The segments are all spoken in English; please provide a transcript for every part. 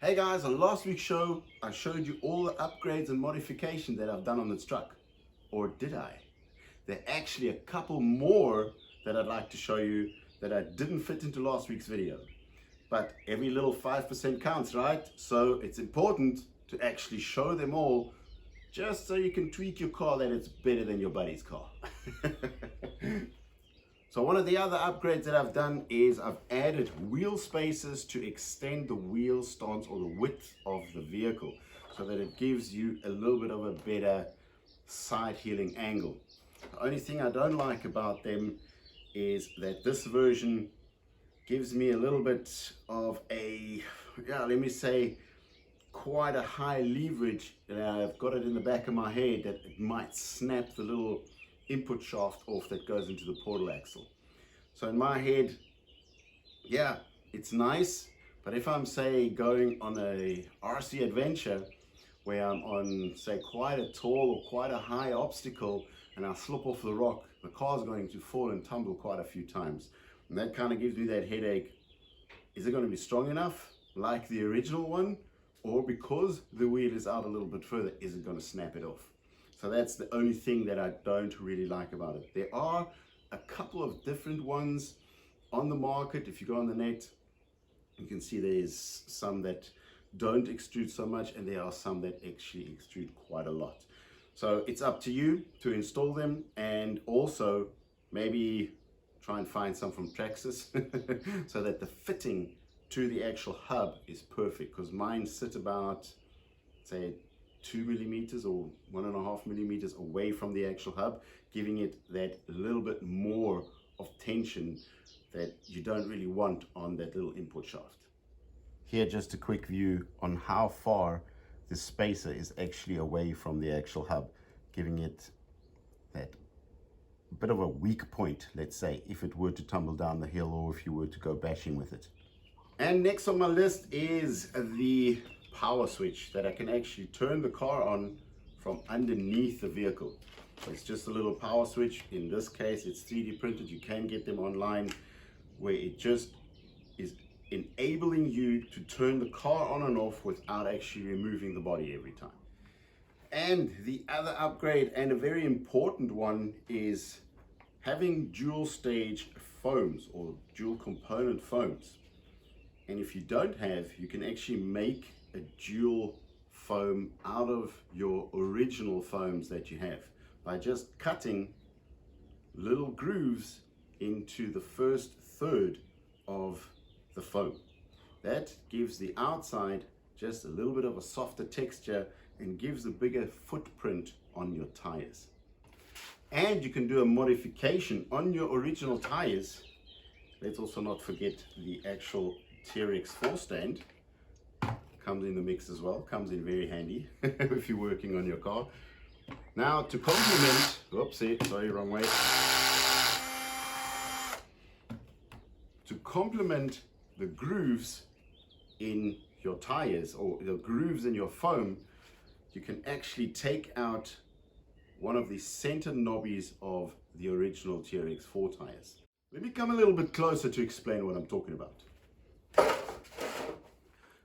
Hey guys, on last week's show, I showed you all the upgrades and modifications that I've done on this truck. Or did I? There are actually a couple more that I'd like to show you that I didn't fit into last week's video. But every little 5% counts, right? So it's important to actually show them all just so you can tweak your car that it's better than your buddy's car. So one of the other upgrades that I've done is I've added wheel spacers to extend the wheel stance or the width of the vehicle so that it gives you a little bit of a better side heeling angle. The only thing I don't like about them is that this version gives me a little bit of a, let me say, quite a high leverage. I've got it in the back of my head that it might snap the little input shaft off that goes into the portal axle. So in my head, yeah, it's nice, but if I'm, say, going on a RC adventure where I'm on, say, quite a tall or quite a high obstacle and I slip off the rock, the car's going to fall and tumble quite a few times. And that kind of gives me that headache. Is it going to be strong enough like the original one? Or because the wheel is out a little bit further, is it going to snap it off? So that's the only thing that I don't really like about it. There are a couple of different ones on the market. If you go on the net, you can see there's some that don't extrude so much and there are some that actually extrude quite a lot. So it's up to you to install them, and also maybe try and find some from Traxxas so that the fitting to the actual hub is perfect, because mine sit about, say, 2 millimeters or 1.5 millimeters away from the actual hub, giving it that little bit more of tension that you don't really want on that little input shaft. Here, just a quick view on how far the spacer is actually away from the actual hub, giving it that bit of a weak point, let's say, if it were to tumble down the hill or if you were to go bashing with it. And next on my list is the power switch that I can actually turn the car on from underneath the vehicle. So it's just a little power switch. In this case, it's 3D printed. You can get them online, where it just is enabling you to turn the car on and off without actually removing the body every time. And the other upgrade, and a very important one, is having dual stage foams or dual component foams. And if you don't have, you can actually make a dual foam out of your original foams that you have by just cutting little grooves into the first third of the foam. That gives the outside just a little bit of a softer texture and gives a bigger footprint on your tires. And you can do a modification on your original tires. Let's also not forget the actual TRX4 stand. Comes in the mix as well, comes in very handy if you're working on your car. Now to complement, oopsie, sorry, wrong way. To complement the grooves in your tires or the grooves in your foam, you can actually take out one of the center knobbies of the original TRX4 tires. Let me come a little bit closer to explain what I'm talking about.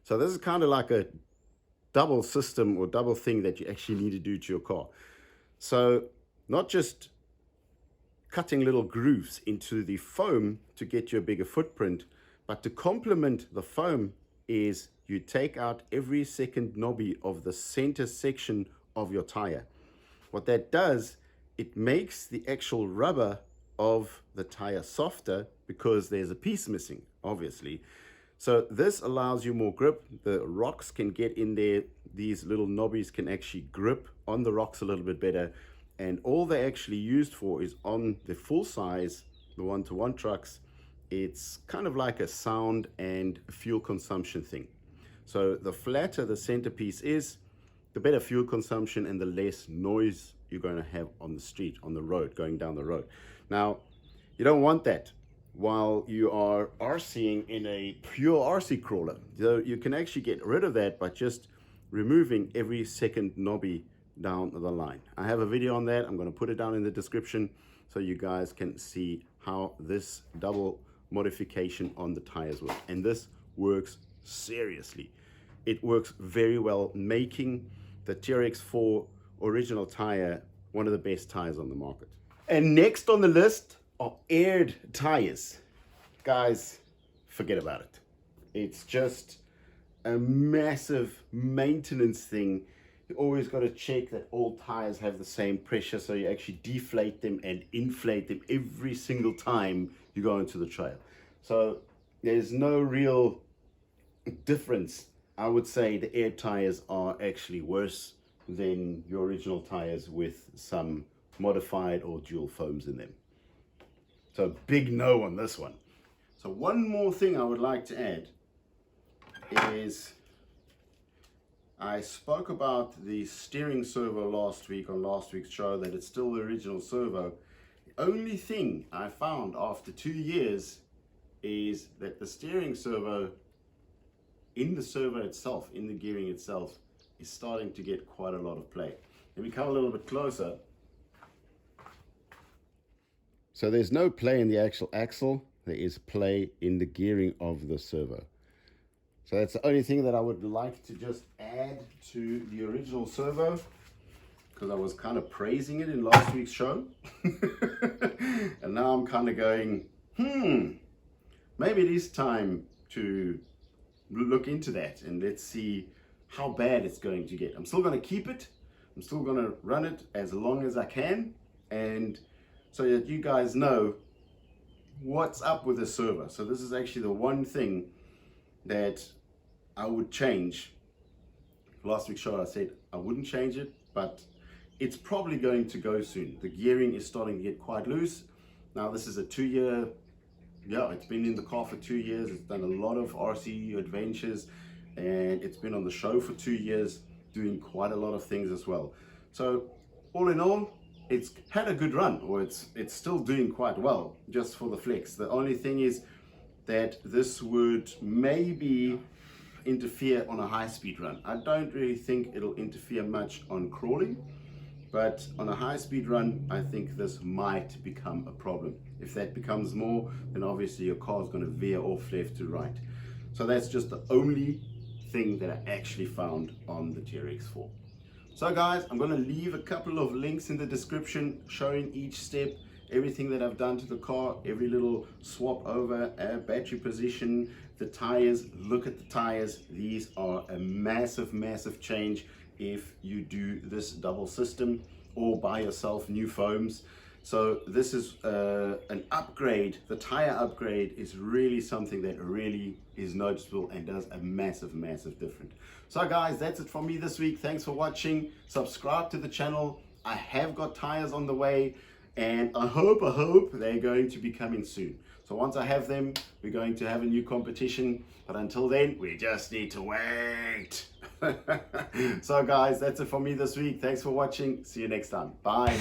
So this is kind of like a double system or double thing that you actually need to do to your car. So not just cutting little grooves into the foam to get you a bigger footprint, but to complement the foam is you take out every second knobby of the center section of your tire. What that does, it makes the actual rubber of the tire softer because there's a piece missing, obviously. So this allows you more grip. The rocks can get in there. These little knobbies can actually grip on the rocks a little bit better. And all they're actually used for is on the full size, the one-to-one trucks. It's kind of like a sound and fuel consumption thing. So the flatter the centerpiece is, the better fuel consumption and the less noise you're going to have on the street, on the road, going down the road. Now, you don't want that while you are RCing in a pure RC crawler. So you can actually get rid of that by just removing every second knobby down the line. I have a video on that. I'm going to put it down in the description so you guys can see how this double modification on the tires work. And this works seriously. it works very well, making the TRX4 original tire one of the best tires on the market. And next on the list are aired tires. Guys, forget about it. It's just a massive maintenance thing. You always got to check that all tires have the same pressure, so you actually deflate them and inflate them every single time you go into the trail. So there's no real difference. I would say the air tires are actually worse than your original tires with some modified or dual foams in them. So big no on this one. So one more thing I would like to add is, I spoke about the steering servo last week on last week's show, that it's still the original servo. The only thing I found after 2 years is that the steering servo in the servo itself, in the gearing itself, is starting to get quite a lot of play. Let me come a little bit closer. So there's no play in the actual axle, there is play in the gearing of the servo. So that's the only thing that I would like to just add to the original servo, because I was kind of praising it in last week's show. And now I'm kind of going, maybe it is time to look into that and let's see how bad it's going to get. I'm still going to keep it. I'm still going to run it as long as I can, and so that you guys know what's up with the servo. So this is actually the one thing that I would change. Last week's show I said I wouldn't change it, but it's probably going to go soon. The gearing is starting to get quite loose. Now this is a 2-year, it's been in the car for 2 years. It's done a lot of RC adventures, and it's been on the show for 2 years, doing quite a lot of things as well. So all in all, it's had a good run, or it's still doing quite well, just for the flex. The only thing is that this would maybe interfere on a high-speed run. I don't really think it'll interfere much on crawling, but on a high-speed run, I think this might become a problem. If that becomes more, then obviously your car is going to veer off left to right. So that's just the only thing that I actually found on the TRX4. So guys, I'm going to leave a couple of links in the description showing each step, everything that I've done to the car, every little swap over, battery position, the tires. Look at the tires. These are a massive, massive change if you do this double system or buy yourself new foams. So this is an upgrade. The tire upgrade is really something that really is noticeable and does a massive, massive difference. So guys, that's it from me this week. Thanks for watching. Subscribe to the channel. I have got tires on the way, and I hope they're going to be coming soon. So once I have them, we're going to have a new competition. But until then, we just need to wait. So guys, that's it from me this week. Thanks for watching. See you next time. Bye.